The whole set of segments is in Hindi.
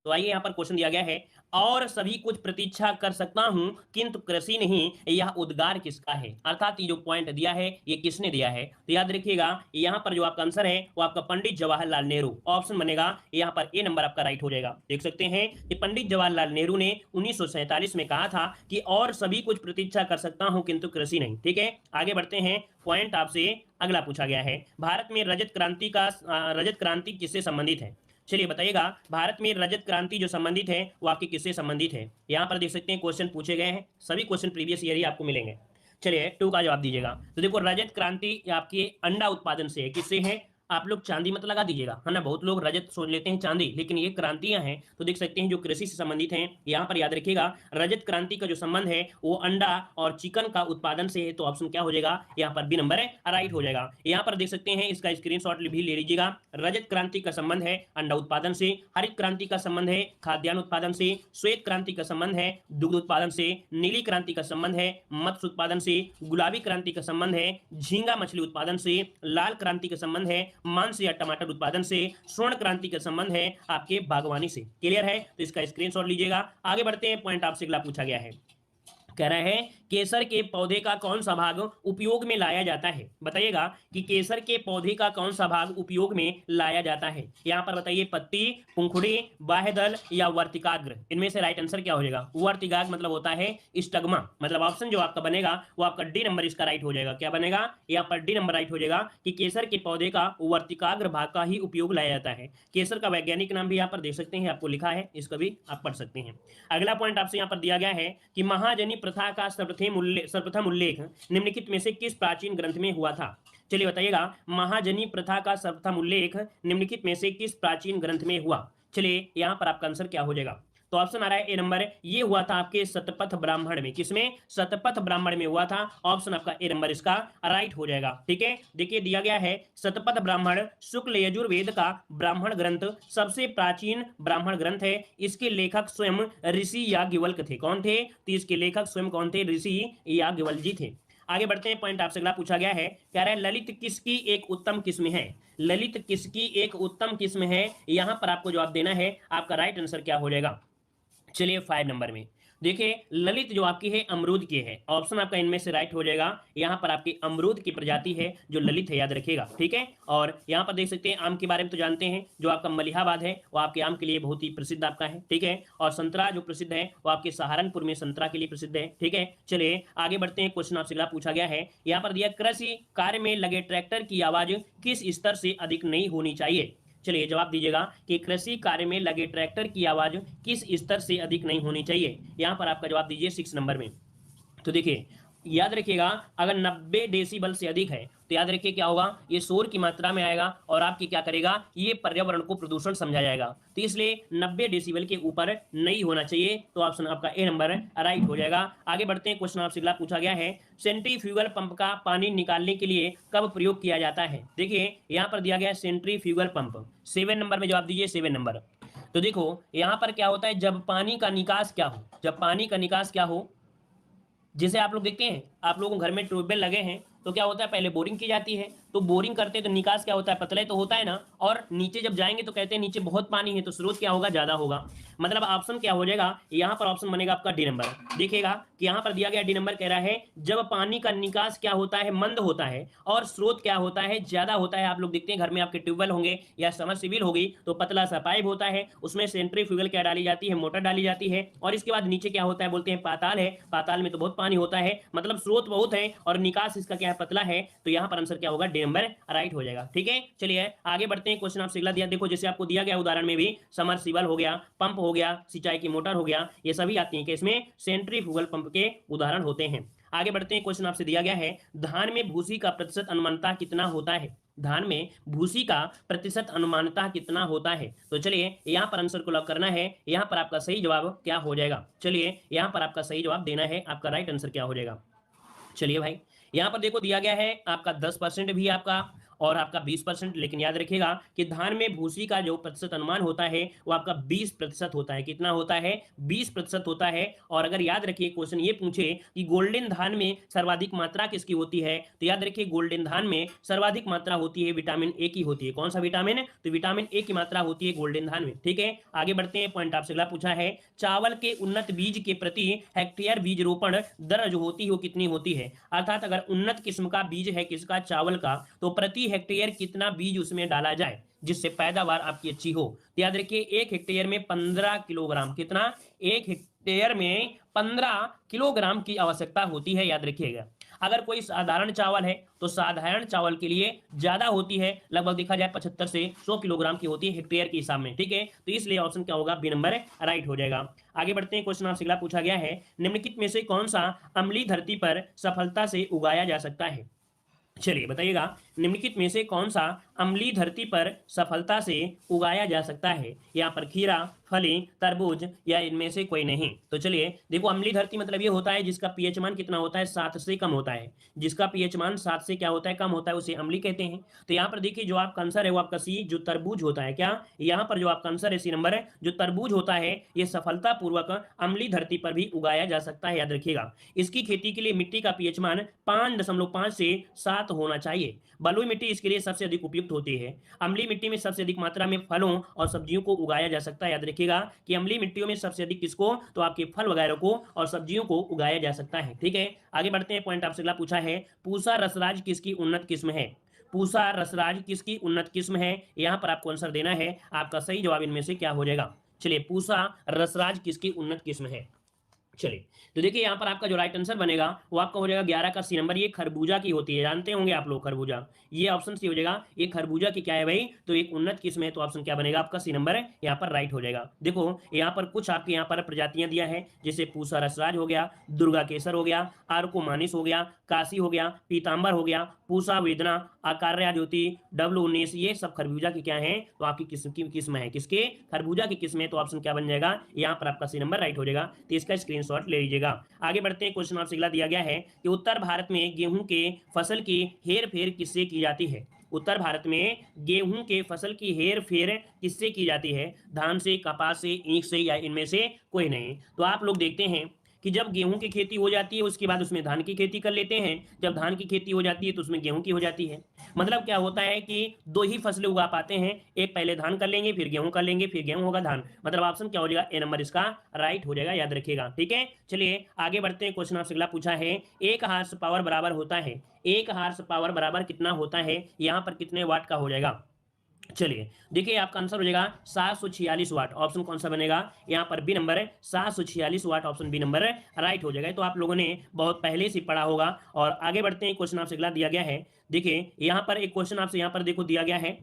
तो आइए यहाँ पर क्वेश्चन दिया गया है, और सभी कुछ प्रतीक्षा कर सकता हूं किंतु कृषि नहीं, यह उद्गार किसका है। अर्थात ये जो पॉइंट दिया है ये किसने दिया है, तो याद रखिएगा यहाँ पर जो आपका आंसर है वो आपका पंडित जवाहरलाल नेहरू, ऑप्शन बनेगा यहाँ पर ए नंबर आपका राइट हो जाएगा। देख सकते हैं कि पंडित जवाहरलाल नेहरू ने 1947 में कहा था कि और सभी कुछ प्रतीक्षा कर सकता हूं किंतु कृषि नहीं। ठीक है, आगे बढ़ते हैं। पॉइंट आपसे अगला पूछा गया है, भारत में रजत क्रांति किससे संबंधित है। चलिए बताइएगा, भारत में रजत क्रांति जो संबंधित है वो आपके किससे संबंधित है। यहाँ पर देख सकते हैं क्वेश्चन पूछे गए हैं, सभी क्वेश्चन प्रीवियस ईयर ही आपको मिलेंगे। चलिए 2 का जवाब दीजिएगा। तो देखो रजत क्रांति आपके अंडा उत्पादन से है, किससे है, आप लोग चांदी मत लगा दीजिएगा, है ना, बहुत लोग रजत सोच लेते हैं चांदी, लेकिन ये क्रांतियां हैं तो देख सकते हैं जो कृषि से संबंधित हैं। यहाँ पर याद रखिएगा रजत क्रांति का जो संबंध है वो अंडा और चिकन का उत्पादन से है, तो ऑप्शन क्या हो जाएगा, यहाँ पर बी नंबर है राइट हो जाएगा। यहाँ पर देख सकते हैं, इसका स्क्रीनशॉट भी ले लीजिएगा। रजत क्रांति का संबंध है अंडा उत्पादन से, हरित क्रांति का संबंध है खाद्यान्न उत्पादन से, श्वेत क्रांति का संबंध है दुग्ध उत्पादन से, नीली क्रांति का संबंध है मत्स्य उत्पादन से, गुलाबी क्रांति का संबंध है झींगा मछली उत्पादन से, लाल क्रांति का संबंध है मांस या टमाटर उत्पादन से, स्वर्ण क्रांति का संबंध है आपके बागवानी से। क्लियर है, तो इसका स्क्रीनशॉट लीजिएगा। आगे बढ़ते हैं, पॉइंट आपसे अगला पूछा गया है, कह रहा है केसर के पौधे का कौन सा भाग उपयोग में लाया जाता है। बताइएगा कि केसर के पौधे का कौन सा भाग उपयोग में लाया जाता है। यहां पर बताइए पत्ती, पंखुड़ी, बाह्यदल या वर्तिकाग्र, इनमें से राइट आंसर क्या हो जाएगा। वर्तिकाग्र मतलब होता है स्टग्मा, मतलब ऑप्शन जो आपका बनेगा वो आपका डी नंबर इसका राइट हो जाएगा। क्या बनेगा, यहाँ पर डी नंबर राइट हो जाएगा कि केसर के पौधे का वर्तिकाग्र भाग का ही उपयोग लाया जाता है। केसर का वैज्ञानिक नाम भी यहाँ पर देख सकते हैं, आपको लिखा है, इसका भी आप पढ़ सकते हैं। अगला पॉइंट आपसे यहाँ पर दिया गया है कि महाजनी प्रथा का सर्वप्रथम उल्लेख निम्नलिखित में से किस प्राचीन ग्रंथ में हुआ था। चलिए बताइएगा, महाजनी प्रथा का सर्वप्रथम उल्लेख निम्नलिखित में से किस प्राचीन ग्रंथ में हुआ। चलिए यहां पर आपका आंसर क्या हो जाएगा, तो ऑप्शन आ रहा है ए नंबर, ये हुआ था आपके शतपथ ब्राह्मण में। किसमें, शतपथ ब्राह्मण में हुआ था। ऑप्शन आपका ए नंबर इसका राइट हो जाएगा। ठीक है, देखिए दिया गया है शतपथ ब्राह्मण शुक्ल यजुर्वेद का ब्राह्मण ग्रंथ सबसे प्राचीन ब्राह्मण ग्रंथ है। इसके लेखक स्वयं ऋषि याज्ञवल्क्य थे। कौन थे, तो इसके लेखक स्वयं कौन थे, ऋषि याज्ञवल्क्य जी थे। आगे बढ़ते हैं, पॉइंट आपसे अगला पूछा गया है, कह रहा है ललित किसकी एक उत्तम किस्म है। ललित किसकी एक उत्तम किस्म है, यहां पर आपको जवाब देना है। आपका राइट आंसर क्या हो जाएगा, चलिए 5 नंबर में देखिए ललित जो आपकी है अमरूद की है। ऑप्शन आपका इनमें से राइट हो जाएगा। यहां पर आपकी अमरूद की प्रजाति है जो ललित है, याद रखिएगा। ठीक है, और यहां पर देख सकते हैं आम के बारे में तो जानते हैं, जो आपका मलिहाबाद है वो आपके आम के लिए बहुत ही प्रसिद्ध आपका है। ठीक है, और संतरा जो प्रसिद्ध है वो आपके सहारनपुर में संतरा के लिए प्रसिद्ध है। ठीक है, चलिए आगे बढ़ते हैं। क्वेश्चन आपसे अगला पूछा गया है, यहाँ पर दिया कृषि कार्य में लगे ट्रैक्टर की आवाज किस स्तर से अधिक नहीं होनी चाहिए। चलिए जवाब दीजिएगा कि कृषि कार्य में लगे ट्रैक्टर की आवाज किस स्तर से अधिक नहीं होनी चाहिए। यहां पर आपका जवाब दीजिए 6 नंबर में। तो देखिए याद रखिएगा, अगर 90 डेसिबल से अधिक है तो याद रखिए क्या होगा, ये शोर की मात्रा में आएगा और आपकी क्या करेगा, ये पर्यावरण को प्रदूषण समझा जाएगा। तो इसलिए 90 डेसिबल के ऊपर नहीं होना चाहिए। तो ऑप्शन आपका ए नंबर राइट हो जाएगा। आगे बढ़ते हैं, क्वेश्चन आपसे अगला पूछा गया है, सेंट्रीफ्यूगल पंप का पानी निकालने के लिए कब प्रयोग किया जाता है। देखिए यहाँ पर दिया गया है सेंट्रीफ्यूगल पंप, 7 नंबर में जवाब दीजिए 7 नंबर। तो देखो यहाँ पर क्या होता है, जब पानी का निकास क्या हो, जब पानी का निकास क्या हो, जिसे आप लोग देखते हैं, आप लोगों घर में ट्यूबवेल लगे हैं तो क्या होता है, पहले बोरिंग की जाती है, तो बोरिंग करते हैं तो निकास क्या होता है, पतला तो होता है ना, और नीचे जब जाएंगे तो कहते हैं नीचे बहुत पानी है तो स्रोत क्या होगा, ज्यादा होगा। मतलब ऑप्शन क्या हो जाएगा, यहाँ पर ऑप्शन बनेगा आपका डी नंबर। देखिएगा कि यहाँ पर दिया गया डी नंबर कह रहा है जब पानी का निकास क्या होता है, मंद होता है, और स्रोत क्या होता है, ज्यादा होता है। आप लोग देखते हैं घर में आपके ट्यूबवेल होंगे या समरसीबल होगी तो पतला सा पाइप होता है, उसमें सेंट्रीफ्यूगल क्या डाली जाती है, मोटर डाली जाती है, और इसके बाद नीचे क्या होता है, बोलते हैं पाताल है, पाताल में तो बहुत पानी होता है, मतलब स्रोत बहुत है और निकास इसका क्या है, पतला है। तो यहाँ पर आंसर क्या होगा, डी नंबर राइट हो जाएगा। ठीक है, चलिए आगे बढ़ते हैं। क्वेश्चन आपसे अगला दिया, देखो जैसे आपको दिया गया उदाहरण में भी समरसीबल हो गया, पंप हो गया, सिंचाई की मोटर हो गया, ये सभी आती हैं कि इसमें सेंट्रीफ्यूगल पंप के उदाहरण होते हैं। आगे बढ़ते हैं, क्वेश्चन आपसे दिया गया है, धान में भूसी का प्रतिशत अनुमानतः कितना होता है। धान में भूसी का प्रतिशत अनुमानतः कितना होता है। तो चलिए यहाँ पर आंसर को लॉक करना है। यहाँ पर आपका सही जवाब क्या हो जाएगा, चलिए यहाँ पर आपका सही जवाब देना है। आपका राइट आंसर क्या हो जाएगा, चलिए भाई यहाँ पर देखो दिया गया है आपका 10% भी आपका, और आपका 20%। लेकिन याद रखिएगा कि धान में भूसी का जो प्रतिशत अनुमान होता है वो आपका 20% होता है। कितना होता है? 20% होता है। और अगर याद रखिए क्वेश्चन ये पूछे कि गोल्डन धान में सर्वाधिक मात्रा किसकी होती है, तो याद रखिए गोल्डन धान में सर्वाधिक मात्रा होती है विटामिन ए की होती है। कौन सा विटामिन? तो विटामिन ए की मात्रा होती है गोल्डन धान में। ठीक है, आगे बढ़ते हैं। पॉइंट आपसे अगला पूछा है, चावल के उन्नत बीज के प्रति हेक्टेयर बीज रोपण दर जो होती है वो कितनी होती है? अर्थात अगर उन्नत किस्म का बीज है किसका? चावल का, तो प्रति हेक्टेयर कितना बीज उसमें डाला जाए जिससे पैदावार आपकी अच्छी हो? तो याद रखिए 1 हेक्टेयर में 15 किलोग्राम। कितना? 1 हेक्टेयर में 15 किलोग्राम की आवश्यकता होती है, याद रखिएगा। अगर कोई साधारण चावल है तो साधारण चावल के लिए ज्यादा होती है, लगभग देखा जाए 75 से 100 किलोग्राम की होती है हेक्टेयर के हिसाब में। ठीक है, तो इसलिए ऑप्शन क्या होगा? बी नंबर राइट हो जाएगा। आगे बढ़ते हैं। क्वेश्चन आपसे अगला पूछा गया है, निम्नलिखित में से कौन सा अम्लीय धरती पर सफलता से उगाया जा सकता है? चलिए बताइएगा, निम्नलिखित में से कौन सा अम्लीय धरती पर सफलता से उगाया जा सकता है? यहाँ पर खीरा, फली, तरबूज या इनमें से कोई नहीं। तो चलिए देखो, अम्लीय धरती मतलब ये होता है जिसका पीएच मान कितना होता है? 7 से कम होता है। जिसका पीएच मान 7 से क्या होता है? कम होता है, उसे अम्लीय कहते हैं। तो यहाँ पर देखिए जो आपका आंसर है वो आपका सी, जो तरबूज होता है। क्या यहाँ पर जो आपका आंसर है सी नंबर है, जो तरबूज होता है ये सफलतापूर्वक अम्लीय धरती पर भी उगाया जा सकता है, याद रखिएगा। इसकी खेती के लिए मिट्टी का पीएच मान 5.5 से 7 होना चाहिए। बलुई मिट्टी इसके लिए सबसे अधिक उपयुक्त होती है। अम्लीय मिट्टी में सबसे अधिक मात्रा में फलों और सब्जियों को उगाया जा सकता है। याद रखिएगा कि अम्लीय मिट्टियों में सबसे अधिक किसको? तो आपके फल वगैरह को और सब्जियों को उगाया जा सकता है। ठीक है, आगे बढ़ते हैं। पॉइंट आपसे अगला पूछा है, पूसा रसराज किसकी उन्नत किस्म है? पूसा रसराज किसकी उन्नत किस्म है? यहां पर आपको आंसर देना है। आपका सही जवाब इनमें से क्या हो जाएगा? चलिए, पूसा रसराज किसकी उन्नत किस्म है? चलिए, तो देखिए यहाँ पर आपका जो राइट आंसर बनेगा वो आपका हो जाएगा 11 का सी नंबर। ये खरबूजा की होती है, जानते होंगे आप लोग खरबूजा। ये ऑप्शन सी हो जाएगा। ये खरबूजा की क्या है भाई? तो एक उन्नत किस्म है। तो ऑप्शन क्या बनेगा? आपका सी नंबर है, यहाँ पर राइट हो जाएगा। देखो यहाँ पर कुछ आपके यहाँ पर प्रजातियां दिया है, जैसे पूसा रसराज हो गया, दुर्गा केसर हो गया, आर्कोमानिस हो गया, काशी हो गया, पीताम्बर हो गया, पूसा वेदना, आकार्य ज्योति, W19, ये सब खरबूजा की क्या है? तो आपकी किस्म है। किसके? खरबूजा की किस्म है। तो ऑप्शन क्या बन जाएगा? यहाँ पर आपका सी नंबर राइट हो जाएगा। तो इसका स्क्रीनशॉट ले लीजिएगा। आगे बढ़ते हैं। क्वेश्चन आपसे अगला दिया गया है कि उत्तर भारत में गेहूं के फसल की हेर फेर किससे की जाती है? उत्तर भारत में गेहूं के फसल की हेर फेर किससे की जाती है? धान से, कपास से, ईख से या इनमें से कोई नहीं। तो आप लोग देखते हैं कि जब गेहूं की खेती हो जाती है उसके बाद उसमें धान की खेती कर लेते हैं। जब धान की खेती हो जाती है तो उसमें गेहूं की हो जाती है। मतलब क्या होता है कि 2 ही फसलें उगा पाते हैं। एक पहले धान कर लेंगे, फिर गेहूं कर लेंगे, फिर गेहूं होगा धान। मतलब ऑप्शन क्या हो जाएगा? ए नंबर इसका राइट हो जाएगा, याद रखिएगा। ठीक है, चलिए आगे बढ़ते हैं। क्वेश्चन आपसे अगला पूछा है, 1 हार्स पावर बराबर होता है, 1 हार्स पावर बराबर कितना होता है? यहाँ पर कितने वाट का हो जाएगा? चलिए देखिए आपका आंसर हो जाएगा 746 वाट। ऑप्शन कौन सा बनेगा? यहाँ पर बी नंबर है, 746 वाट। ऑप्शन बी नंबर राइट हो जाएगा। तो आप लोगों ने बहुत पहले से पढ़ा होगा। और आगे बढ़ते हैं। क्वेश्चन आपसे अगला दिया गया है, देखिए यहाँ पर एक क्वेश्चन आपसे यहाँ पर देखो दिया गया है।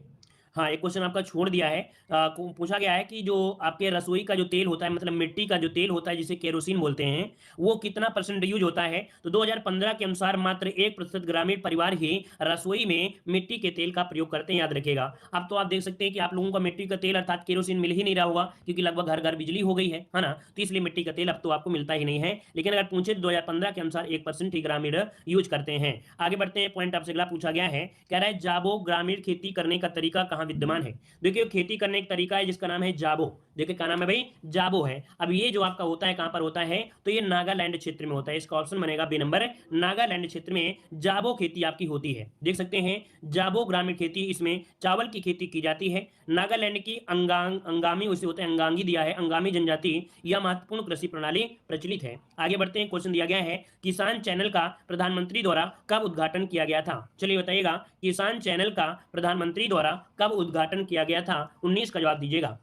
हाँ, एक क्वेश्चन आपका छोड़ दिया है। पूछा गया है कि जो आपके रसोई का जो तेल होता है, मतलब मिट्टी का जो तेल होता है जिसे केरोसिन बोलते हैं, वो कितना % यूज होता है? तो 2015 के अनुसार मात्र 1% ग्रामीण परिवार ही रसोई में मिट्टी के तेल का प्रयोग करते हैं, याद रखिएगा। अब तो आप देख सकते हैं कि आप लोगों का मिट्टी का तेल अर्थात केरोसिन मिल ही नहीं रहा होगा, क्योंकि लगभग घर घर बिजली हो गई है ना। तो इसलिए मिट्टी का तेल अब तो आपको मिलता ही नहीं है। लेकिन अगर पूछे 2015 के अनुसार 1% ही ग्रामीण यूज करते हैं। आगे बढ़ते हैं। पॉइंट आपसे अगला पूछा गया है, कह रहा है जाबो ग्रामीण खेती करने का तरीका कहाँ विद्यमान है? देखिए खेती करने का तरीका है जिसका नाम है जाबो। देखिए क्या नाम है भाई? जाबो है। अब ये जो आपका होता है कहां पर होता है? तो ये नागालैंड क्षेत्र में होता है। इसका ऑप्शन बनेगा बी नंबर। नागालैंड क्षेत्र में जाबो खेती आपकी होती है। देख सकते हैं जाबो ग्रामीण खेती, इसमें चावल की खेती की जाती है। नागालैंड की अंगामी उसे होता है, अंगांगी दिया है, अंगामी जनजाति, यह महत्वपूर्ण कृषि प्रणाली प्रचलित है। आगे बढ़ते हैं। क्वेश्चन दिया गया है, किसान चैनल का प्रधानमंत्री द्वारा कब उद्घाटन किया गया था? चलिए बताइएगा, किसान चैनल का प्रधानमंत्री द्वारा कब उद्घाटन किया गया था? 19 का जवाब दीजिएगा।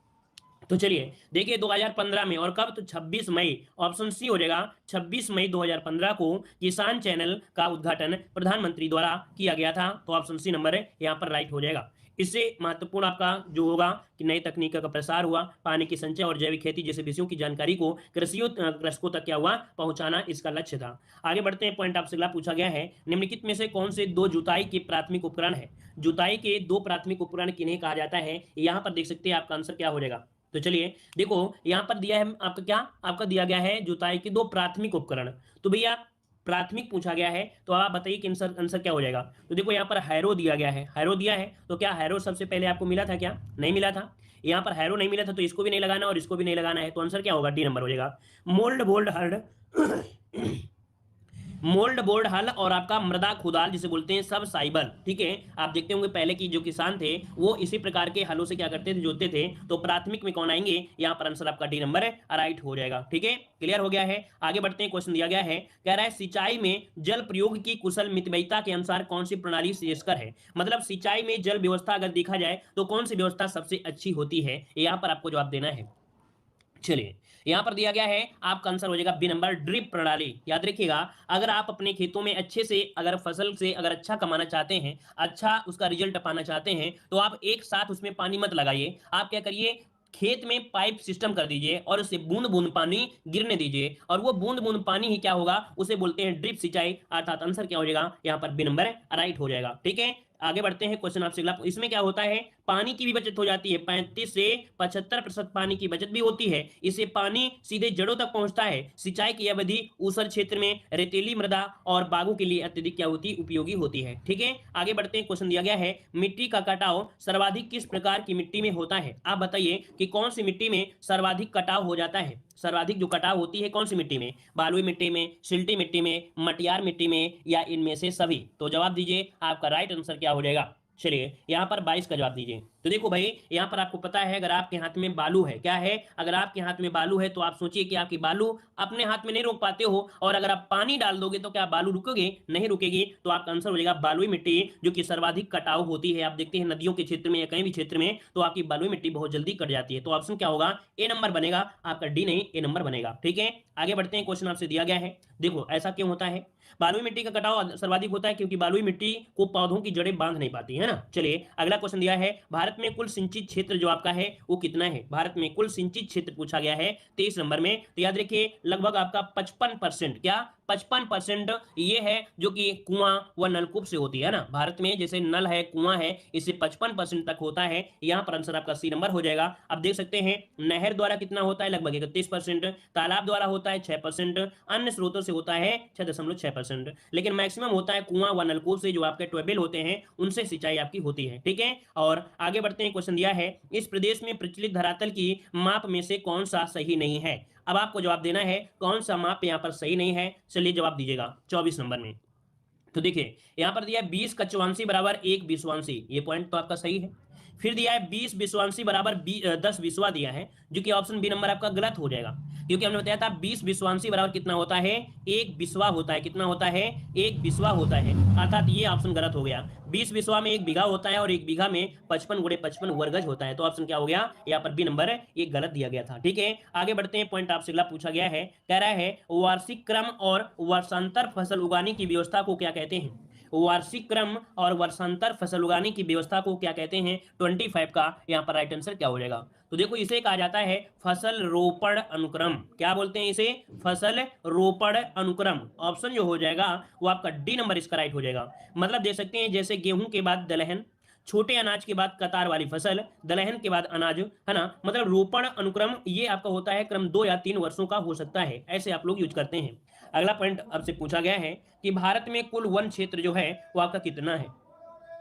तो चलिए देखिए 2015 में। और कब? तो 26 मई। ऑप्शन सी हो जाएगा, 26 मई 2015 को किसान चैनल का उद्घाटन प्रधानमंत्री द्वारा किया गया था। तो ऑप्शन सी नंबर है यहाँ पर राइट हो जाएगा। इससे महत्वपूर्ण आपका जो होगा कि नई तकनीक का प्रसार हुआ, पानी की संचय और जैविक खेती जैसे विषयों की जानकारी को कृषकों तक क्या हुआ? पहुंचाना इसका लक्ष्य था। आगे बढ़ते हैं। पॉइंट आपसे अगला पूछा गया है, निम्नलिखित में से कौन से 2 जुताई के प्राथमिक उपकरण है? जुताई के 2 प्राथमिक उपकरण किन्हें कहा जाता है? यहाँ पर देख सकते हैं आपका आंसर क्या हो जाएगा। तो चलिए देखो यहाँ पर दिया है आपका क्या? आपका दिया गया है जुताई के 2 प्राथमिक उपकरण। तो भैया प्राथमिक पूछा गया है, तो आप बताइए कि आंसर आंसर क्या हो जाएगा। तो देखो यहाँ पर हैरो दिया गया है, हैरो दिया है, तो क्या हैरो सबसे पहले आपको मिला था क्या? नहीं मिला था। यहाँ पर हैरो नहीं मिला था तो इसको भी नहीं लगाना और इसको भी नहीं लगाना है, तो आंसर क्या होगा? डी नंबर हो जाएगा। मोल्ड बोल्ड हर्ड मोल्ड बोर्ड हल और आपका मृदा खुदाल जिसे बोलते हैं सब साइबर, ठीक है। आप देखते होंगे पहले की जो किसान थे वो इसी प्रकार के हलों से क्या करते थे, जोतते थे। तो प्राथमिक में कौन आएंगे? यहाँ पर आंसर आपका डी नंबर राइट हो जाएगा, ठीक है। क्लियर हो गया है। आगे बढ़ते हैं, क्वेश्चन दिया गया है, कह रहा है सिंचाई में जल प्रयोग की कुशल मितव्ययिता के अनुसार कौन सी प्रणाली श्रेयस्कर है। मतलब सिंचाई में जल व्यवस्था अगर देखा जाए तो कौन सी व्यवस्था सबसे अच्छी होती है, यहाँ पर आपको जवाब देना है। चलिए यहां पर दिया गया है, आपका आंसर हो जाएगा बी नंबर, ड्रिप प्रणाली। याद रखिएगा, अगर आप अपने खेतों में अच्छे से अगर फसल से अगर अच्छा कमाना चाहते हैं, अच्छा उसका रिजल्ट पाना चाहते हैं, तो आप एक साथ उसमें पानी मत लगाइए। आप क्या करिए, खेत में पाइप सिस्टम कर दीजिए और उससे बूंद बूंद पानी गिरने दीजिए, और वो बूंद बूंद पानी ही क्या होगा, उसे बोलते हैं ड्रिप सिंचाई। अर्थात आंसर क्या हो जाएगा, यहाँ पर बी नंबर राइट हो जाएगा, ठीक है। आगे बढ़ते हैं, क्वेश्चन आपसे अगला। इसमें क्या होता है, पानी की भी बचत हो जाती है, 35 से 75% पानी की बचत भी होती है। इससे पानी सीधे जड़ों तक पहुंचता है। सिंचाई की अवधि ऊसर क्षेत्र में, रेतीली मृदा और बागों के लिए अत्यधिक क्या होती, उपयोगी होती है, ठीक है। आगे बढ़ते हैं, क्वेश्चन दिया गया है, मिट्टी का कटाव सर्वाधिक किस प्रकार की मिट्टी में होता है। आप बताइए कि कौन सी मिट्टी में सर्वाधिक कटाव हो जाता है। सर्वाधिक जो कटाव होती है कौन सी मिट्टी में, बालुई मिट्टी में, सिल्टी मिट्टी में, मटियार मिट्टी में, या इनमें से सभी। तो जवाब दीजिए, आपका राइट आंसर क्या हो जाएगा। चलिए यहाँ पर 22 का जवाब दीजिए। तो देखो भाई, यहाँ पर आपको पता है, अगर आपके हाथ में बालू है, क्या है, अगर आपके हाथ में बालू है तो आप सोचिए कि आपकी बालू अपने हाथ में नहीं रोक पाते हो, और अगर आप पानी डाल दोगे तो क्या बालू रुकोगे, नहीं रुकेगी। तो आपका आंसर हो जाएगा बालुई मिट्टी, जो कि सर्वाधिक कटाव होती है। आप देखते हैं नदियों के क्षेत्र में या कहीं भी क्षेत्र में, तो आपकी बालुई मिट्टी बहुत जल्दी कट जाती है। तो ऑप्शन क्या होगा, ए नंबर बनेगा आपका, डी नहीं, ए नंबर बनेगा, ठीक है। आगे बढ़ते हैं, क्वेश्चन आपसे दिया गया है, देखो ऐसा क्यों होता है, बालुई मिट्टी का कटाव सर्वाधिक होता है क्योंकि बालुई मिट्टी को पौधों की जड़ें बांध नहीं पाती है ना। चलिए अगला क्वेश्चन दिया है, भारत में कुल सिंचित क्षेत्र जो आपका है वो कितना है। भारत में कुल सिंचित क्षेत्र पूछा गया है 23 नंबर में। तो याद रखिए, लगभग आपका 55%, क्या 55% ये है जो कि कुआं व नलकूप से होती है ना। भारत में जैसे नल है, कुआं है, इससे 55% तक होता है। यहाँ पर आंसर आपका सी नंबर हो जाएगा। अब देख सकते हैं नहर द्वारा कितना होता है, लगभग 31%, तालाब द्वारा होता है 6%, अन्य स्रोतों से होता है 6.6%, लेकिन मैक्सिमम होता है कुआं व नलकूप से, जो आपके ट्यूबवेल होते हैं उनसे सिंचाई आपकी होती है, ठीक है। और आगे बढ़ते हैं, क्वेश्चन दिया है, इस प्रदेश में प्रचलित धरातल की माप में से कौन सा सही नहीं है। अब आपको जवाब देना है कौन सा माप यहाँ पर सही नहीं है। चलिए जवाब दीजिएगा 24 नंबर में। तो देखिए यहां पर दिया है 20 कचवांशी बराबर 1 विश्वांशी, ये पॉइंट तो आपका सही है। फिर दिया है 20 विश्वांशी बराबर 10 विश्वा दिया है, जो कि ऑप्शन बी नंबर आपका गलत हो जाएगा, क्योंकि हमने बताया था 20 विश्वांशी बराबर कितना होता है, 1 विश्वा होता है। कितना होता है, 1 विश्वा होता है, अर्थात ये ऑप्शन गलत हो गया। 20 विश्वा में 1 बीघा होता है और 1 बीघा में 55 गुणे 55 वर्गज होता है। तो ऑप्शन क्या हो गया, यहाँ पर बी नंबर ये गलत दिया गया था, ठीक है। आगे बढ़ते हैं, पॉइंट आपसे अगला पूछा गया है, कह रहा है वार्षिक क्रम और वर्षांतर फसल उगाने की व्यवस्था को क्या कहते हैं। वार्षिक क्रम और वर्षांतर फसल उगाने की व्यवस्था को क्या कहते हैं। 25 का यहाँ पर राइट आंसर क्या हो जाएगा। तो देखो इसे कहा जाता है फसल रोपण अनुक्रम। क्या बोलते हैं इसे, फसल रोपण अनुक्रम। ऑप्शन जो हो जाएगा वो आपका डी नंबर इसका राइट हो जाएगा। मतलब देख सकते हैं, जैसे गेहूं के बाद दलहन, छोटे अनाज के बाद कतार वाली फसल, दलहन के बाद अनाज, है ना। मतलब रोपण अनुक्रम ये आपका होता है, क्रम 2 या 3 वर्षों का हो सकता है, ऐसे आप लोग यूज करते हैं। अगला पॉइंट आपसे पूछा गया है कि भारत में कुल वन क्षेत्र जो है वो आपका कितना है।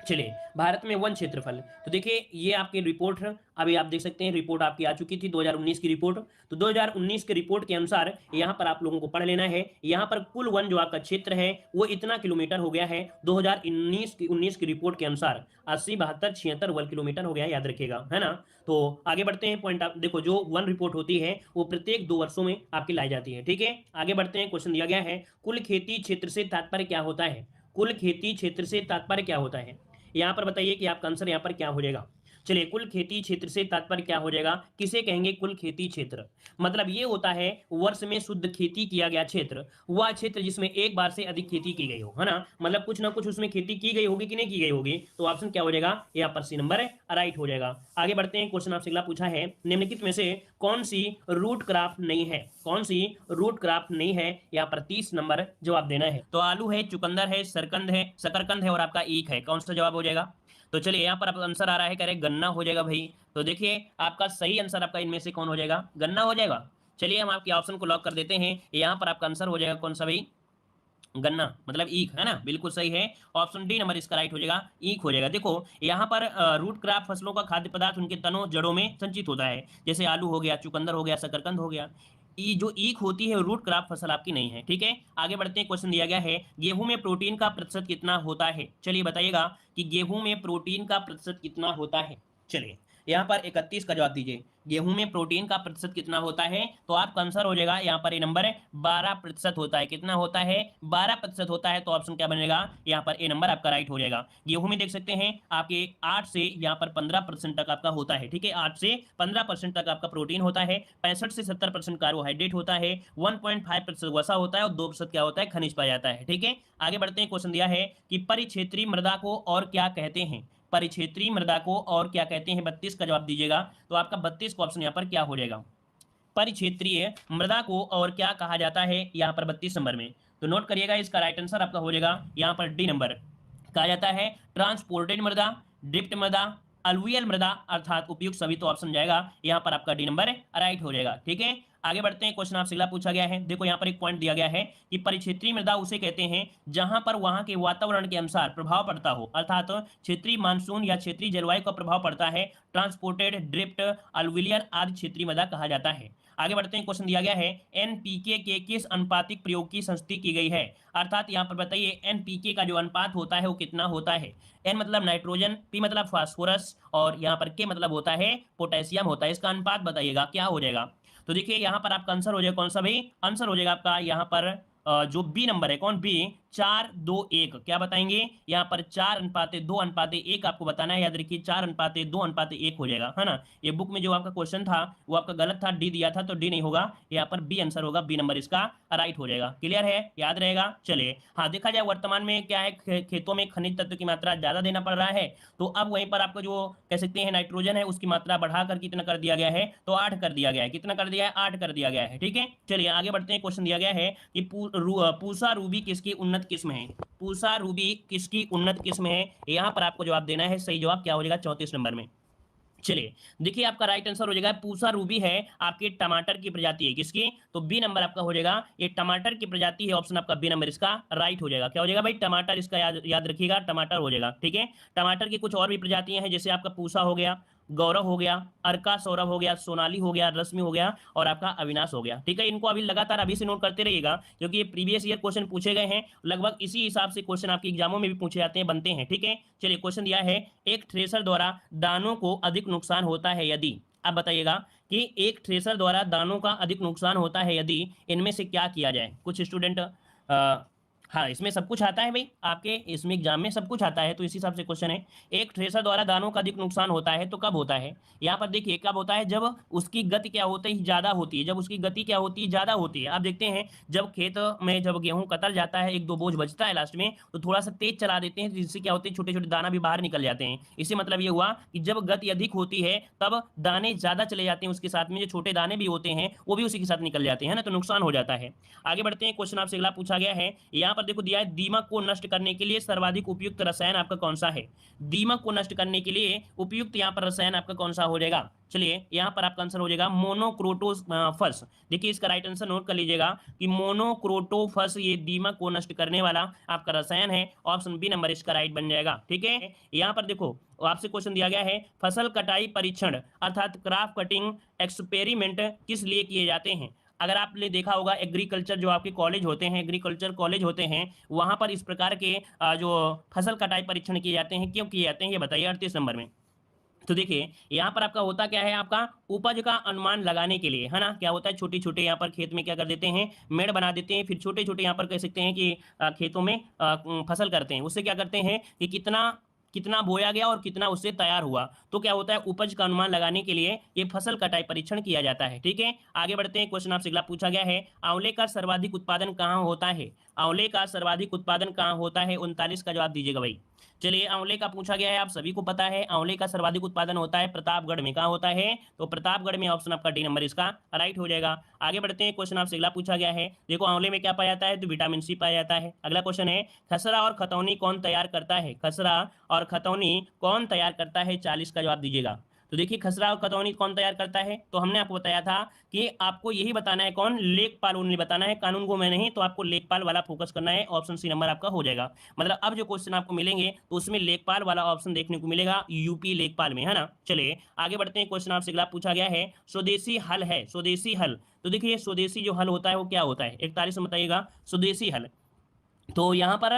चलिए भारत में वन क्षेत्रफल, तो देखिए ये आपकी रिपोर्ट अभी आप देख सकते हैं, रिपोर्ट आपकी आ चुकी थी 2019 की रिपोर्ट। तो 2019 के रिपोर्ट के अनुसार यहाँ पर आप लोगों को पढ़ लेना है, यहाँ पर कुल वन जो आपका क्षेत्र है वो इतना किलोमीटर हो गया है 2019 की रिपोर्ट के अनुसार, 80, 72, 76 वर्ग किलोमीटर हो गया है, याद रखिएगा, है ना। तो आगे बढ़ते हैं, पॉइंट आप देखो, जो वन रिपोर्ट होती है वो प्रत्येक 2 वर्षों में आपकी लाई जाती है, ठीक है। आगे बढ़ते हैं, क्वेश्चन दिया गया है, कुल खेती क्षेत्र से तात्पर्य क्या होता है। कुल खेती क्षेत्र से तात्पर्य क्या होता है, यहां पर बताइए कि आपका आंसर यहां पर क्या हो जाएगा। चलिए कुल खेती क्षेत्र से तात्पर्य क्या हो जाएगा, किसे कहेंगे कुल खेती क्षेत्र। मतलब ये होता है वर्ष में शुद्ध खेती किया गया क्षेत्र, वह क्षेत्र जिसमें एक बार से अधिक खेती की गई हो, है ना। मतलब कुछ ना कुछ उसमें खेती की गई होगी कि नहीं की गई होगी। तो ऑप्शन क्या हो जाएगा, यहाँ पर सी नंबर राइट हो जाएगा। आगे बढ़ते हैं, क्वेश्चन आपसे अगला पूछा है, निम्नलिखित में से कौन सी रूट क्रॉप नहीं है। कौन सी रूट क्रॉप नहीं है, यहाँ पर 30 नंबर जवाब देना है। तो आलू है, चुकंदर है, सरकंद है, शकरकंद है और आपका ईख है, कौन सा जवाब हो जाएगा। तो चलिए यहाँ पर आपका आंसर आ रहा है, कह रहे गन्ना हो जाएगा भाई। तो देखिए आपका सही आंसर आपका इनमें से कौन हो जाएगा, गन्ना हो जाएगा। चलिए हम आपके ऑप्शन को लॉक कर देते हैं, यहाँ पर आपका आंसर हो जाएगा कौन सा भाई, गन्ना मतलब ईख, है ना, बिल्कुल सही है। ऑप्शन डी नंबर इसका राइट हो जाएगा, ईख हो जाएगा। देखो यहाँ पर रूट क्रॉप फसलों का खाद्य पदार्थ उनके तनों जड़ों में संचित होता है, जैसे आलू हो गया, चुकंदर हो गया, शकरकंद हो गया। ये जो ईख होती है रूट क्रॉप फसल आपकी नहीं है, ठीक है। आगे बढ़ते हैं, क्वेश्चन दिया गया है गेहूं में प्रोटीन का प्रतिशत कितना होता है। चलिए बताइएगा कि गेहूं में प्रोटीन का प्रतिशत कितना होता है। चलिए यहाँ पर 31 का जवाब दीजिए, गेहूं में प्रोटीन का प्रतिशत कितना होता है। तो आपका आंसर हो जाएगा यहाँ पर ए नंबर 12% होता है। कितना होता है, 12% होता है। तो ऑप्शन क्या बनेगा यहाँ पर, ए नंबर आपका राइट हो जाएगा। गेहूं में देख सकते हैं आपके 8 से यहाँ पर 15% तक आपका होता है, ठीक है। 8 से 15% तक आपका प्रोटीन होता है, 65 से 70% कार्बोहाइड्रेट होता है, 1.5% वसा होता है और 2% क्या होता है, खनिज पाया जाता है, ठीक है। आगे बढ़ते हैं, क्वेश्चन दिया है कि परिक्षेत्रीय मृदा को और क्या कहते हैं। परिक्षेत्रीय मृदा को और क्या कहते हैं, 32 का जवाब दीजिएगा। तो आपका 32 का ऑप्शन यहाँ पर क्या हो जाएगा, परिक्षेत्रीय मृदा को और क्या कहा जाता है, यहाँ पर 32 नंबर में। तो नोट करिएगा, इसका राइट आंसर आपका हो जाएगा यहाँ पर डी नंबर, कहा जाता है ट्रांसपोर्टेड मृदा, ड्रिफ्ट मृदा, अलुवियल मृदा, अर्थात उपयुक्त सभी। तो ऑप्शन जाएगा यहाँ पर आपका डी नंबर राइट हो जाएगा, ठीक है। आगे बढ़ते हैं, क्वेश्चन आपसे अगला पूछा गया है। देखो यहाँ पर एक पॉइंट दिया गया है कि परिक्षेत्रीय मृदा उसे कहते हैं जहां पर वहां के वातावरण के अनुसार प्रभाव पड़ता हो, अर्थात क्षेत्रीय मानसून या क्षेत्रीय जलवायु का प्रभाव पड़ता है। ट्रांसपोर्टेड, ड्रिफ्ट, अलुविलियर आदि क्षेत्रीय मृदा कहा जाता है। आगे बढ़ते हैं, क्वेश्चन दिया गया है एनपीके के किस अनुपातिक प्रयोग की संस्तुति की गई है। अर्थात यहाँ पर बताइए एनपीके का जो अनुपात होता है वो कितना होता है। एन मतलब नाइट्रोजन, पी मतलब फास्फोरस और यहाँ पर के मतलब होता है पोटेशियम होता है। इसका अनुपात बताइएगा क्या हो जाएगा। तो देखिए यहाँ पर आपका आंसर हो जाएगा कौन सा भाई, आंसर हो जाएगा आपका यहाँ पर जो बी नंबर है, कौन बी, 4:2:1। क्या बताएंगे यहाँ पर 4:2:1 आपको बताना है। याद रखिए 4:2:1 हो जाएगा, है ना। ये बुक में जो आपका क्वेश्चन था वो आपका गलत था, डी दिया था, तो डी नहीं होगा, यहाँ पर बी आंसर होगा, बी नंबर इसका राइट हो जाएगा। क्लियर है, याद रहेगा। चलिए हाँ, देखा जाए वर्तमान में क्या है, खेतों में खनिज तत्व की मात्रा ज्यादा देना पड़ रहा है, तो अब वहीं पर आपका जो कह सकते हैं नाइट्रोजन है उसकी मात्रा बढ़ाकर कितना कर दिया गया है, तो 8 कर दिया गया है। कितना कर दिया है, 8 कर दिया गया है, ठीक है। चलिए आगे बढ़ते हैं, क्वेश्चन दिया गया है कि पूसा रूबी किसकी उन्नत किस्म है। पूसा रूबी किसकी उन्नत किस्म है, यहां पर आपको जवाब देना है। सही जवाब क्या हो जाएगा, 34 नंबर में। चलिए देखिए आपका राइट आंसर हो जाएगा पूसा रूबी है आपके टमाटर की प्रजाति है, किसकी, तो बी नंबर आपका हो जाएगा, ये टमाटर की प्रजाति है। ऑप्शन आपका बी नंबर इसका राइट हो जाएगा। क्या हो जाएगा भाई, टमाटर, इसका याद रखिएगा, टमाटर हो जाएगा, ठीक है। टमाटर की कुछ और भी प्रजातियां हैं, जैसे आपका पूसा हो गया, गौरव हो गया, अर्का सौरभ हो गया, सोनाली हो गया, रश्मि हो गया और आपका अविनाश हो गया, ठीक है। इनको अभी लगातार अभी से नोट करते रहिएगा, क्योंकि ये प्रीवियस ईयर क्वेश्चन पूछे गए हैं, लगभग इसी हिसाब से क्वेश्चन आपके एग्जामों में भी पूछे जाते हैं, बनते हैं, ठीक है। चलिए क्वेश्चन दिया है एक थ्रेसर द्वारा दानों को अधिक नुकसान होता है यदि। अब बताइएगा कि एक थ्रेसर द्वारा दानों का अधिक नुकसान होता है यदि इनमें से क्या किया जाए। कुछ स्टूडेंट हाँ इसमें सब कुछ आता है भाई, आपके इसमें एग्जाम में सब कुछ आता है, तो इस हिसाब से क्वेश्चन है। एक थ्रेसर द्वारा दानों का अधिक नुकसान होता है तो कब होता है, यहाँ पर देखिए कब होता है, जब उसकी गति क्या होती है, ज्यादा होती है। जब उसकी गति क्या होती है, ज्यादा होती है। आप देखते हैं जब खेत में जब गेहूं कतर जाता है, एक दो बोझ बचता है लास्ट में, तो थोड़ा सा तेज चला देते हैं, जिससे क्या होते हैं छोटे छोटे दाना भी बाहर निकल जाते हैं। इससे मतलब ये हुआ कि जब गति अधिक होती है तब दाने ज्यादा चले जाते हैं, उसके साथ में जो छोटे दाने भी होते हैं वो भी उसी के साथ निकल जाते हैं ना, तो नुकसान हो जाता है। आगे बढ़ते हैं, क्वेश्चन आपसे अगला पूछा गया है, यहाँ पर देखो दिया है दीमक को नष्ट करने के लिए सर्वाधिक उपयुक्त रसायन आपका कौन सा है। दीमक को नष्ट करने के लिए उपयुक्त यहाँ पर रसायन आपका कौन सा हो जाएगा। चलिए यहाँ पर आपका आंसर हो जाएगा मोनोक्रोटोफस। देखिए इसका राइट आंसर नोट कर लीजिएगा कि मोनोक्रोटोफस ये दीमक को नष्ट करने वाला आपका रसायन है। ऑप्शन बी नंबर इसका राइट बन जाएगा, ठीक है। यहाँ पर देखो आपसे क्वेश्चन दिया गया है फसल कटाई परीक्षण अर्थात क्रॉप कटिंग एक्सपेरिमेंट किस लिए किए जाते हैं। अगर आपने देखा होगा एग्रीकल्चर जो आपके कॉलेज होते हैं, एग्रीकल्चर कॉलेज होते हैं, वहां पर इस प्रकार के जो फसल कटाई परीक्षण किए जाते हैं, क्यों किए जाते हैं ये बताइए 38 नंबर में। तो देखिए यहाँ पर आपका होता क्या है, आपका उपज का अनुमान लगाने के लिए, है ना। क्या होता है छोटे छोटे यहाँ पर खेत में क्या कर देते हैं, मेड़ बना देते हैं, फिर छोटे छोटे यहाँ पर कह सकते हैं कि खेतों में फसल करते हैं। उससे क्या करते हैं कि कितना कितना बोया गया और कितना उससे तैयार हुआ, तो क्या होता है उपज का अनुमान लगाने के लिए ये फसल कटाई परीक्षण किया जाता है, ठीक है। आगे बढ़ते हैं, क्वेश्चन आपसे अगला पूछा गया है आंवले का सर्वाधिक उत्पादन कहाँ होता है। आंवले का सर्वाधिक उत्पादन कहाँ होता है, 39 का जवाब दीजिएगा भाई। चलिए आंवले का पूछा गया है, आप सभी को पता है आंवले का सर्वाधिक उत्पादन होता है प्रतापगढ़ में। कहाँ होता है, तो प्रतापगढ़ में। ऑप्शन आपका डी नंबर इसका राइट हो जाएगा। आगे बढ़ते हैं, क्वेश्चन आपसे अगला पूछा गया है, देखो आंवले में क्या पाया जाता है, तो विटामिन सी पाया जाता है। अगला क्वेश्चन है खसरा और खतौनी कौन तैयार करता है। खसरा और खतौनी कौन तैयार करता है, 40 का जवाब दीजिएगा। तो देखिए खसरा और खतौनी कौन तैयार करता है, तो हमने आपको बताया था कि आपको यही बताना है, कौन, लेखपाल ओनली बताना है, कानून को में नहीं, तो आपको लेखपाल वाला फोकस करना है। ऑप्शन सी नंबर आपका हो जाएगा। मतलब अब जो क्वेश्चन आपको मिलेंगे तो उसमें लेखपाल वाला ऑप्शन देखने को मिलेगा, यूपी लेखपाल में, है ना। चलिए आगे बढ़ते हैं। क्वेश्चन आपसे अगला पूछा गया है, स्वदेशी हल है, स्वदेशी हल। तो देखिए स्वदेशी जो हल होता है वो क्या होता है, 41 में बताइएगा स्वदेशी हल। तो यहाँ पर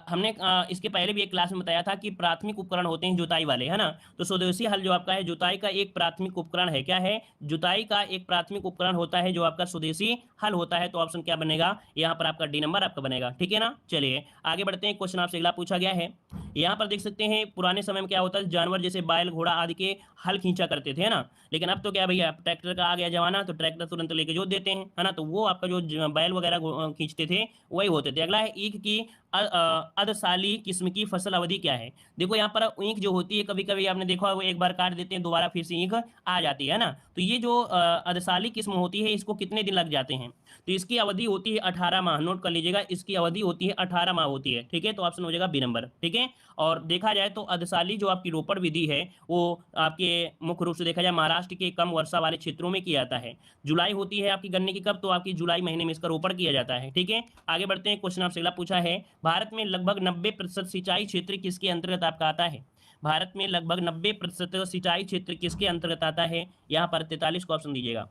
हमने इसके पहले भी एक क्लास में बताया था कि प्राथमिक उपकरण होते हैं जुताई वाले, है ना। तो स्वदेशी हल जो आपका है जुताई का एक प्राथमिक उपकरण है, क्या है, जुताई का एक प्राथमिक उपकरण होता है जो आपका स्वदेशी हल होता है। तो ऑप्शन क्या बनेगा यहाँ पर आपका डी नंबर आपका बनेगा, ठीक है ना। चलिए आगे बढ़ते हैं। क्वेश्चन आपसे अगला पूछा गया है, यहाँ पर देख सकते हैं पुराने समय में क्या होता है, जानवर जैसे बैल घोड़ा आदि के हल खींचा करते थे, है ना। लेकिन अब तो क्या भैया, ट्रैक्टर का आ गया जमाना, तो ट्रैक्टर तुरंत लेके जोत देते हैं, है ना। तो वो आपका जो बैल वगैरह खींचते थे वही होते थे। अगला है ईख की अधसाली किस्म की फसल अवधि क्या है। देखो यहाँ पर ईख जो होती है, कभी कभी आपने देखा वो एक बार काट देते हैं, दोबारा फिर से ईख आ जाती है ना। तो ये जो अधसाली किस्म होती है इसको कितने दिन लग जाते हैं, तो इसकी अवधि होती है 18 माह। नोट कर लीजिएगा, इसकी अवधि होती है 18 माह होती है, ठीक है। तो ऑप्शन हो जाएगा बी नंबर, ठीक है। और देखा जाए तो अधसाली जो आपकी रोपण विधि है वो आपके मुख्य रूप से देखा जाए महाराष्ट्र के कम वर्षा वाले क्षेत्रों में किया जाता है। जुलाई होती है आपकी गन्ने की कब, तो आपकी जुलाई महीने में इसका रोपण किया जाता है, ठीक है। आगे बढ़ते हैं। क्वेश्चन आपसे अगला पूछा है, भारत में लगभग 90% सिंचाई क्षेत्र किसके अंतर्गत आपका आता है। भारत में लगभग 90% सिंचाई क्षेत्र किसके अंतर्गत आता है, यहाँ पर 43 को ऑप्शन दीजिएगा।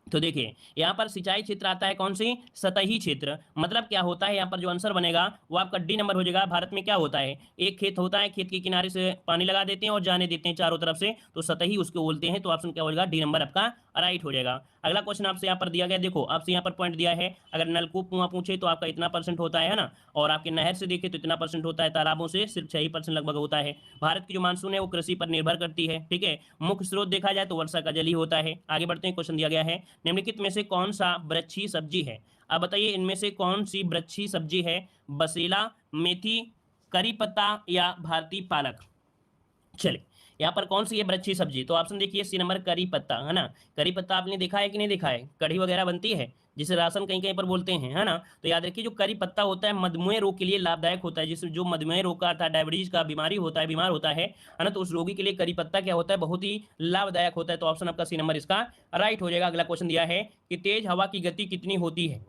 तो देखिए यहाँ पर सिंचाई क्षेत्र आता है कौन सी, सतही क्षेत्र। मतलब क्या होता है, यहाँ पर जो आंसर बनेगा वो आपका डी नंबर हो जाएगा। भारत में क्या होता है, एक खेत होता है, खेत के किनारे से पानी लगा देते हैं और जाने देते हैं चारों तरफ से, तो सतही उसको बोलते हैं। तो ऑप्शन क्या हो जाएगा, डी नंबर आपका राइट हो जाएगा। अगला क्वेश्चन आपसे यहाँ पर दिया गया, देखो आपसे यहाँ पर पॉइंट दिया है, अगर नलकूप कुआं पूछे तो आपका इतना परसेंट होता है ना, और आपके नहर से देखे तो इतना परसेंट होता है, तालाबों से सिर्फ 6% लगभग होता है। भारत की जो मानसून है वो कृषि पर निर्भर करती है, ठीक है। मुख्य स्रोत देखा जाए तो वर्षा का जल ही होता है। आगे बढ़ते हैं। क्वेश्चन दिया गया है, निम्नलिखित में से कौन सा वृक्षी सब्जी है। अब बताइए इनमें से कौन सी वृक्षी सब्जी है, बसेला, मेथी, करी पत्ता या भारतीय पालक। चलिए यहाँ पर कौन सी है वृक्षी सब्जी, तो ऑप्शन देखिए सी नंबर करी पत्ता, है ना। करी पत्ता आपने देखा है कि नहीं देखा है, कढ़ी वगैरह बनती है जिसे राशन कहीं कहीं पर बोलते हैं, है ना। तो याद रखिए जो करी पत्ता होता है मधुमेह रोग के लिए लाभदायक होता है, जिसमें जो मधुमेह रोग का अर्थात डायबिटीज का बीमारी होता है, बीमार होता है ना, तो उस रोगी के लिए करी पत्ता क्या होता है, बहुत ही लाभदायक होता है। तो ऑप्शन आपका सी नंबर इसका राइट हो जाएगा। अगला क्वेश्चन दिया है कि तेज हवा की गति कितनी होती है।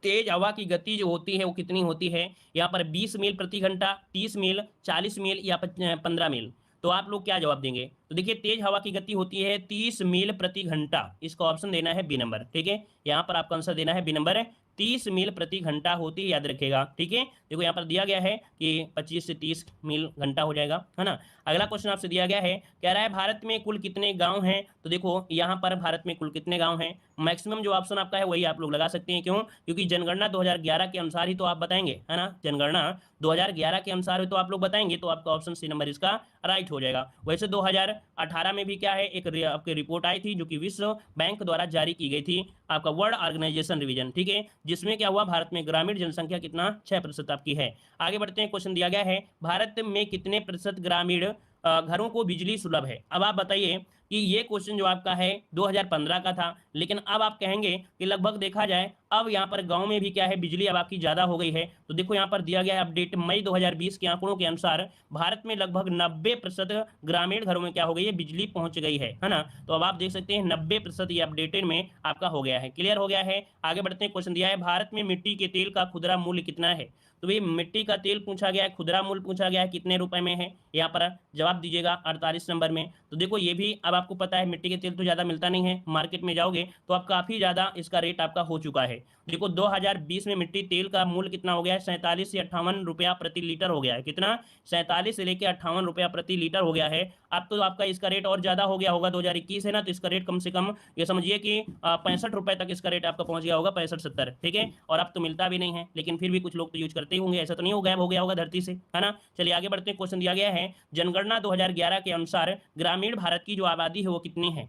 तेज हवा की गति जो होती है वो कितनी होती है, यहाँ पर 20 मील प्रति घंटा, 30 मील, 40 मील या 15 मील। तो आप लोग क्या जवाब देंगे, तो देखिए तेज हवा की गति होती है 30 मील प्रति घंटा, इसका ऑप्शन देना है बी नंबर, ठीक है। यहाँ पर आपका आंसर देना है बी नंबर, 30 मील प्रति घंटा होती है, याद रखेगा, ठीक है। देखो यहाँ पर दिया गया है कि 25 से 30 मील घंटा हो जाएगा, है ना। अगला क्वेश्चन आपसे दिया गया है, कह रहा है भारत में कुल कितने गांव हैं। तो देखो यहाँ पर भारत में कुल कितने गांव हैं, मैक्सिमम जो ऑप्शन आपका है वही आप लोग लगा सकते हैं, क्यों, क्योंकि जनगणना 2011 के अनुसार ही तो आप बताएंगे, है ना। जनगणना 2011 के अनुसार तो आप लोग बताएंगे, तो आपका ऑप्शन सी नंबर इसका राइट हो जाएगा। वैसे 2018 में भी क्या है, एक आपकी रिपोर्ट आई थी जो कि विश्व बैंक द्वारा जारी की गई थी, आपका वर्ल्ड ऑर्गेनाइजेशन रिवीजन, ठीक है, जिसमें क्या हुआ, भारत में ग्रामीण जनसंख्या कितना 6% आपकी है। आगे बढ़ते हैं। क्वेश्चन दिया गया है, भारत में कितने प्रतिशत ग्रामीण घरों को बिजली सुलभ है। अब आप बताइए कि ये क्वेश्चन जो आपका है 2015 का था, लेकिन अब आप कहेंगे कि लगभग देखा जाए अब यहाँ पर गांव में भी क्या है, बिजली अब आपकी ज़्यादा हो गई है। तो देखो यहाँ पर दिया गया है अपडेट मई 2020 के आंकड़ों के अनुसार भारत में लगभग 90% ग्रामीण घरों में क्या हो गई है, बिजली पहुंच गई है ना। तो अब आप देख सकते हैं 90% ये अपडेटेड में आपका हो गया है, क्लियर हो गया है। आगे बढ़ते हैं। क्वेश्चन दिया है, भारत में मिट्टी के तेल का खुदरा मूल्य कितना है। तो भाई मिट्टी का तेल पूछा गया है, खुदरा मूल्य पूछा गया है, कितने रुपए में है, यहाँ पर जवाब दीजिएगा 48 नंबर में। तो देखो ये भी अब आपको पता है मिट्टी के तेल तो ज़्यादा मिलता नहीं है, मार्केट में जाओगे तो आप काफ़ी ज़्यादा इसका रेट आपका हो चुका है। देखो 2020 में मिट्टी तेल का मूल्य कितना हो गया है, 47 से 58 रुपया प्रति लीटर हो गया है। कितना, 47 से लेकर 58 रुपया प्रति लीटर हो गया है। अब तो आपका इसका रेट और ज़्यादा हो गया होगा, 2021 है ना, तो इसका रेट कम से कम ये समझिए कि 65 रुपये तक इसका रेट आपका पहुंच गया होगा, 65-70, ठीक है। और अब तो मिलता भी नहीं है, लेकिन फिर भी कुछ लोग तो यूज करते ही होंगे, ऐसा तो नहीं हो गायब हो गया होगा धरती से, है ना। चलिए आगे बढ़ते हैं। क्वेश्चन दिया गया है, जनगणना 2011 के अनुसार ग्रामीण भारत की जो आबादी है वो कितनी है।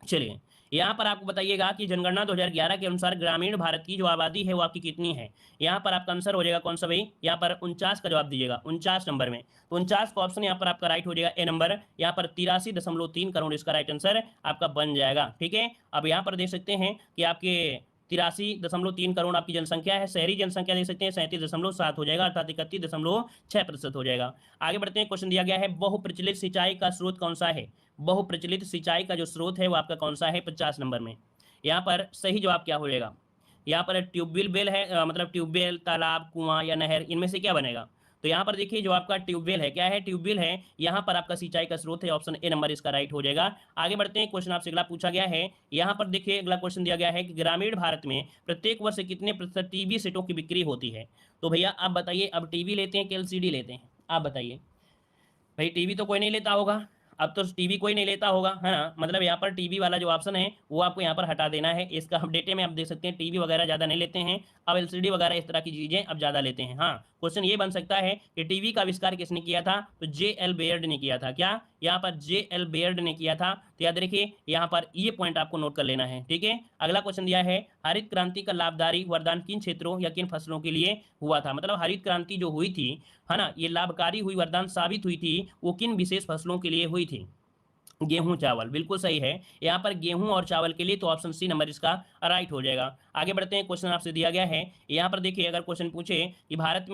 चलिए यहाँ पर आपको बताइएगा कि जनगणना 2011 के अनुसार ग्रामीण भारत की जो आबादी है वो आपकी कितनी है। यहाँ पर आपका आंसर हो जाएगा कौन सा भाई, यहाँ पर 49 का जवाब दीजिएगा, 49 नंबर में। तो 49 का ऑप्शन यहाँ पर आपका राइट हो जाएगा, ए नंबर। यहाँ पर 83.3 करोड़ इसका राइट आंसर आपका बन जाएगा, ठीक है। अब यहाँ पर देख सकते हैं कि आपके 83.3 करोड़ आपकी जनसंख्या है। शहरी जनसंख्या देख सकते हैं 37.7 हो जाएगा, अर्थात 31.6% हो जाएगा। आगे बढ़ते हैं। क्वेश्चन दिया गया है, बहुप्रचलित सिंचाई का स्रोत कौन सा है। बहुप्रचलित सिंचाई का जो स्रोत है वो आपका कौन सा है 50 नंबर में। यहाँ पर सही जवाब क्या हो जाएगा? यहाँ पर ट्यूबवेल बेल है, मतलब ट्यूबवेल, तालाब, कुआं या नहर, इनमें से क्या बनेगा? तो यहाँ पर देखिए जो आपका ट्यूबवेल है, क्या है? ट्यूबवेल है, यहाँ पर आपका सिंचाई का स्रोत है, ऑप्शन ए नंबर इसका राइट हो जाएगा। आगे बढ़ते हैं, क्वेश्चन आपसे अगला पूछा गया है। यहाँ पर देखिए अगला क्वेश्चन दिया गया है कि ग्रामीण भारत में प्रत्येक वर्ष कितने प्रतिशत टीवी सेटों की बिक्री होती है? तो भैया आप बताइए, अब टीवी लेते हैं कि एलसीडी लेते हैं? आप बताइए भाई। टीवी तो कोई नहीं लेता होगा, अब तो टीवी कोई नहीं लेता होगा, है ना? मतलब यहाँ पर टीवी वाला जो ऑप्शन है वो आपको यहाँ पर हटा देना है। इसका अपडेटे में आप देख सकते हैं टीवी वगैरह ज़्यादा नहीं लेते हैं, अब एलसीडी वगैरह इस तरह की चीज़ें अब ज़्यादा लेते हैं। हाँ, क्वेश्चन ये बन सकता है कि टीवी का आविष्कार किसने किया था? तो जे एल बेयर्ड ने किया था। क्या? यहाँ पर जे एल बेयर्ड ने किया था। तो याद रखिए यहाँ पर ये पॉइंट आपको नोट कर लेना है, ठीक है। अगला क्वेश्चन दिया है, हरित क्रांति का लाभकारी वरदान किन क्षेत्रों या किन फसलों के लिए हुआ था? मतलब हरित क्रांति जो हुई थी, है ना, ये लाभकारी हुई, वरदान साबित हुई थी, वो किन विशेष फसलों के लिए हुई थी? गेहूं चावल, बिल्कुल सही है। यहाँ पर गेहूं और चावल के लिए तो ऑप्शन सी नंबर इसका राइट हो जाएगा। आगे बढ़ते हैं, क्वेश्चन आपसे दिया गया है। यहाँ पर देखिए अगर क्वेश्चन पूछे कि भारत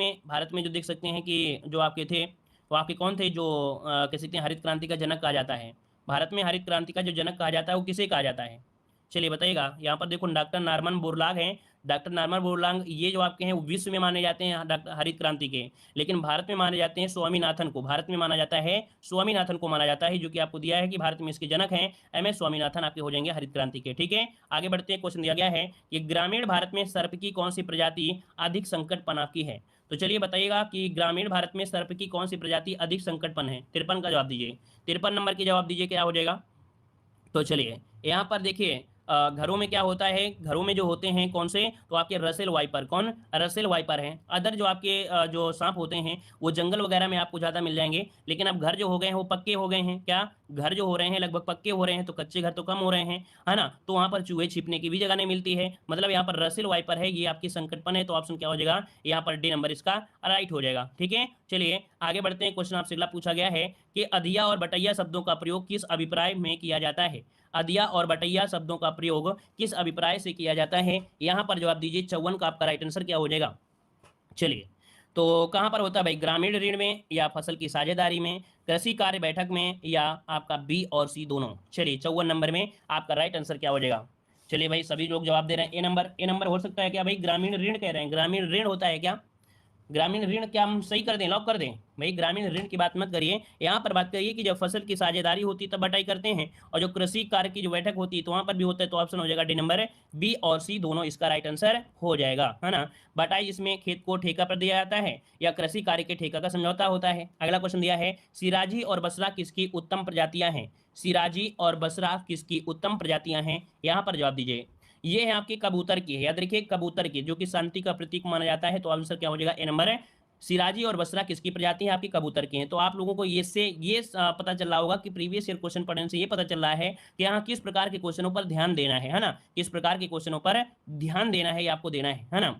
में जो देख सकते हैं कि जो आपके थे, वो आपके कौन थे जो कह सकते हैं हरित क्रांति का जनक कहा जाता है? भारत में हरित क्रांति का जो जनक कहा जाता है वो किसे कहा जाता है? चलिए बताइएगा। यहाँ पर देखो डॉक्टर नॉर्मन बोरलॉग हैं। डॉक्टर नॉर्मन बोरलॉग ये जो आपके हैं वो विश्व में माने जाते हैं डॉक्टर हरित क्रांति के, लेकिन भारत में माने जाते हैं स्वामीनाथन को। भारत में माना जाता है स्वामीनाथन को माना जाता है, जो कि आपको दिया है कि भारत में इसके जनक हैं एम एस स्वामीनाथन, आपके हो जाएंगे हरित क्रांति के, ठीक है। आगे बढ़ते हैं, क्वेश्चन दिया गया है कि ग्रामीण भारत में सर्प की कौन सी प्रजाति अधिक संकटपन की है? तो चलिए बताइएगा कि ग्रामीण भारत में सर्प की कौन सी प्रजाति अधिक संकटपन है? 53 का जवाब दीजिए, 53 नंबर की जवाब दीजिए, क्या हो जाएगा? तो चलिए यहाँ पर देखिए घरों में क्या होता है, घरों में जो होते हैं कौन से, तो आपके रसेल वाइपर, कौन? रसेल वाइपर हैं। अदर जो आपके जो सांप होते हैं वो जंगल वगैरह में आपको ज़्यादा मिल जाएंगे, लेकिन अब घर जो हो गए हैं वो पक्के हो गए हैं। क्या? घर जो हो रहे हैं लगभग पक्के हो रहे हैं, तो कच्चे घर तो कम हो रहे हैं, है ना? तो वहाँ पर चूहे छिपने की भी जगह नहीं मिलती है। मतलब यहाँ पर रसेल वाइपर है, ये आपकी संकटपन है, तो ऑप्शन क्या हो जाएगा? यहाँ पर डी नंबर इसका राइट हो जाएगा, ठीक है। चलिए आगे बढ़ते हैं, क्वेश्चन आपसे अगला पूछा गया है कि अधिया और बटैया शब्दों का प्रयोग किस अभिप्राय में किया जाता है? अधिया और बटैया शब्दों का प्रयोग किस अभिप्राय से किया जाता है? यहाँ पर जवाब दीजिए, 54 का आपका राइट आंसर क्या हो जाएगा? चलिए, तो कहाँ पर होता है भाई? ग्रामीण ऋण में, या फसल की साझेदारी में, कृषि कार्य बैठक में, या आपका बी और सी दोनों? चलिए 54 नंबर में आपका राइट आंसर क्या हो जाएगा? चलिए भाई सभी लोग जवाब दे रहे हैं ए नंबर। ए नंबर हो सकता है क्या भाई? ग्रामीण ऋण कह रहे हैं, ग्रामीण ऋण होता है क्या? ग्रामीण ऋण क्या हम सही कर दें, लॉक कर दें? भाई ग्रामीण ऋण की बात मत करिए, यहाँ पर बात करिए कि जब फसल की साझेदारी होती है तब बटाई करते हैं, और जो कृषि कार्य की जो बैठक होती है तो वहाँ पर भी होता है, तो ऑप्शन हो जाएगा डी नंबर, बी और सी दोनों इसका राइट आंसर हो जाएगा, है ना। बटाई जिसमें खेत को ठेका पर दिया जाता है, या कृषि कार्य के ठेका का समझौता होता है। अगला क्वेश्चन दिया है, सिराजी और बसरा किसकी उत्तम प्रजातियां हैं? सिराजी और बसरा किसकी उत्तम प्रजातियां हैं? यहाँ पर जवाब दीजिए। ये है आपके कबूतर की है, याद रखिए कबूतर की, जो कि शांति का प्रतीक माना जाता है, तो आंसर क्या हो जाएगा? ए नंबर है। सिराजी और बसरा किसकी प्रजाति है? आपकी कबूतर की हैं। तो आप लोगों को ये पता चल रहा होगा कि प्रीवियस ईयर क्वेश्चन पढ़ने से ये पता चल रहा है कि यहाँ किस प्रकार के क्वेश्चनों पर ध्यान देना है ना, किस प्रकार के क्वेश्चनों पर ध्यान देना है, ये आपको देना है ना।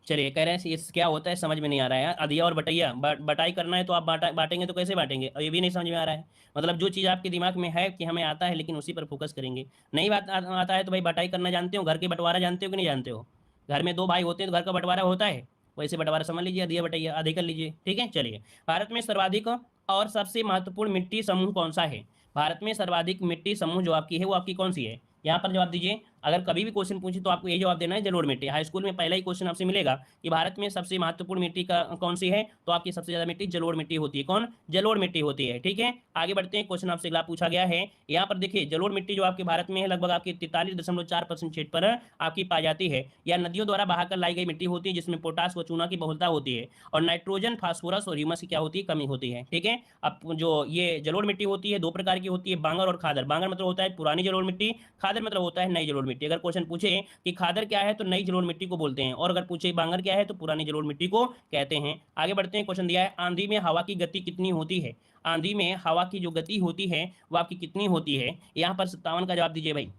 चलिए कह रहे हैं इस क्या होता है समझ में नहीं आ रहा है यार। अधिया और बटैया, बटाई करना है तो आप बांटेंगे तो कैसे बांटेंगे? और ये भी नहीं समझ में आ रहा है। मतलब जो चीज़ आपके दिमाग में है कि हमें आता है, लेकिन उसी पर फोकस करेंगे। नहीं आता है तो भाई बटाई करना जानते हो, घर के बंटवारा जानते हो कि नहीं जानते हो? घर में 2 भाई होते हैं तो घर का बंटवारा होता है, वैसे बंटवारा समझ लीजिए, अधिया बटैया आधे कर लीजिए, ठीक है। चलिए, भारत में सर्वाधिक और सबसे महत्वपूर्ण मिट्टी समूह कौन सा है? भारत में सर्वाधिक मिट्टी समूह जो आपकी है वो आपकी कौन सी है? यहाँ पर जवाब दीजिए। अगर कभी भी क्वेश्चन पूछे तो आपको यही जवाब देना है, जलोढ़ मिट्टी। हाई स्कूल में पहला ही क्वेश्चन आपसे मिलेगा कि भारत में सबसे महत्वपूर्ण मिट्टी का कौन सी है, तो आपकी सबसे ज्यादा मिट्टी जलोढ़ मिट्टी होती है। कौन? जलोढ़ मिट्टी होती है, ठीक है। आगे बढ़ते हैं, क्वेश्चन आपसे अगला पूछा गया है। यहाँ पर देखिए जलोढ़ मिट्टी जो आपके भारत में है लगभग आपकी 43.4% क्षेत्र पर आपकी पाई जाती है, या नदियों द्वारा बहाकर लाई गई मिट्टी होती है, जिसमें पोटास व चूना की बहुलता होती है, और नाइट्रोजन, फास्फोरस और ह्यूमस की क्या होती है? कमी होती है, ठीक है। अब जो ये जलोढ़ मिट्टी होती है 2 प्रकार की होती है, बांगर और खादर। बांगर मतलब होता है पुरानी जलोढ़ मिट्टी, खादर मतलब होता है नई जलोढ़ मिट्टी। अगर क्वेश्चन पूछे कि खादर क्या है तो नई जलोढ़ मिट्टी को बोलते हैं, और अगर पूछे बांगर क्या है तो पुरानी जलोढ़ मिट्टी को कहते हैं। आगे बढ़ते हैं, क्वेश्चन दिया है, आंधी में हवा की गति कितनी होती है? आंधी में हवा की जो गति होती है वो आपकी कितनी होती है? यहाँ पर 57 का जवाब दीजिए भाई।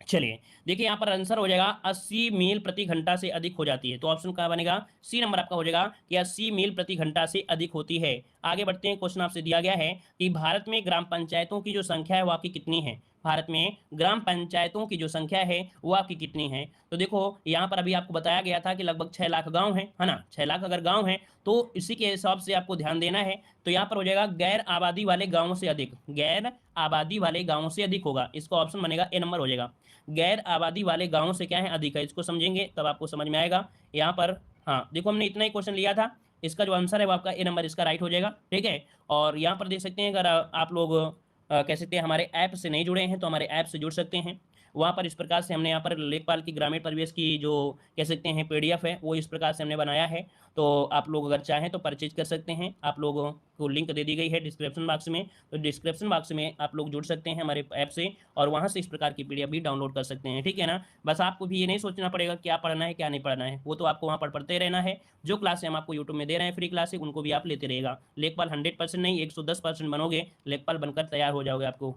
चलिए देखिए यहाँ पर आंसर हो जाएगा 80 मील प्रति घंटा से अधिक हो जाती है, तो ऑप्शन क्या बनेगा? सी नंबर आपका हो जाएगा कि 80 मील प्रति घंटा से अधिक होती है। आगे बढ़ते हैं, क्वेश्चन आपसे दिया गया है कि भारत में ग्राम पंचायतों की जो संख्या है वो आपकी कितनी है? भारत में ग्राम पंचायतों की जो संख्या है वो आपकी कितनी है। तो देखो यहाँ पर अभी आपको बताया गया था कि लगभग 6 लाख गांव हैं, है ना। 6 लाख अगर गांव हैं तो इसी के हिसाब से आपको ध्यान देना है। तो यहाँ पर हो जाएगा गैर आबादी वाले गांवों से अधिक, गैर आबादी वाले गांवों से अधिक होगा, इसका ऑप्शन बनेगा ए नंबर हो जाएगा। गैर आबादी वाले गांवों से क्या है, अधिक है, इसको समझेंगे तब आपको समझ में आएगा। यहाँ पर हाँ देखो हमने इतना ही क्वेश्चन लिया था, इसका जो आंसर है वो आपका ए नंबर इसका राइट हो जाएगा, ठीक है। और यहाँ पर देख सकते हैं अगर आप लोग कह सकते हैं हमारे ऐप से नहीं जुड़े हैं तो हमारे ऐप से जुड़ सकते हैं। वहाँ पर इस प्रकार से हमने यहाँ पर लेखपाल की ग्रामीण परिवेश की जो कह सकते हैं पीडीएफ है वो इस प्रकार से हमने बनाया है। तो आप लोग अगर चाहें तो परचेज कर सकते हैं, आप लोगों को लिंक दे दी गई है डिस्क्रिप्शन बॉक्स में, तो डिस्क्रिप्शन बॉक्स में आप लोग जुड़ सकते हैं हमारे ऐप से और वहाँ से इस प्रकार की पीडीएफ भी डाउनलोड कर सकते हैं, ठीक है ना। बस आपको भी ये नहीं सोचना पड़ेगा क्या पढ़ना है क्या नहीं पढ़ना है, वो तो आपको वहाँ पर पढ़ते रहना है। जो क्लासें हम आपको यूट्यूब में दे रहे हैं फ्री क्लासें, उनको भी आप लेते रहेगा। लेखपाल 100% नहीं 110% बनोगे, लेखपाल बनकर तैयार हो जाओगे आपको।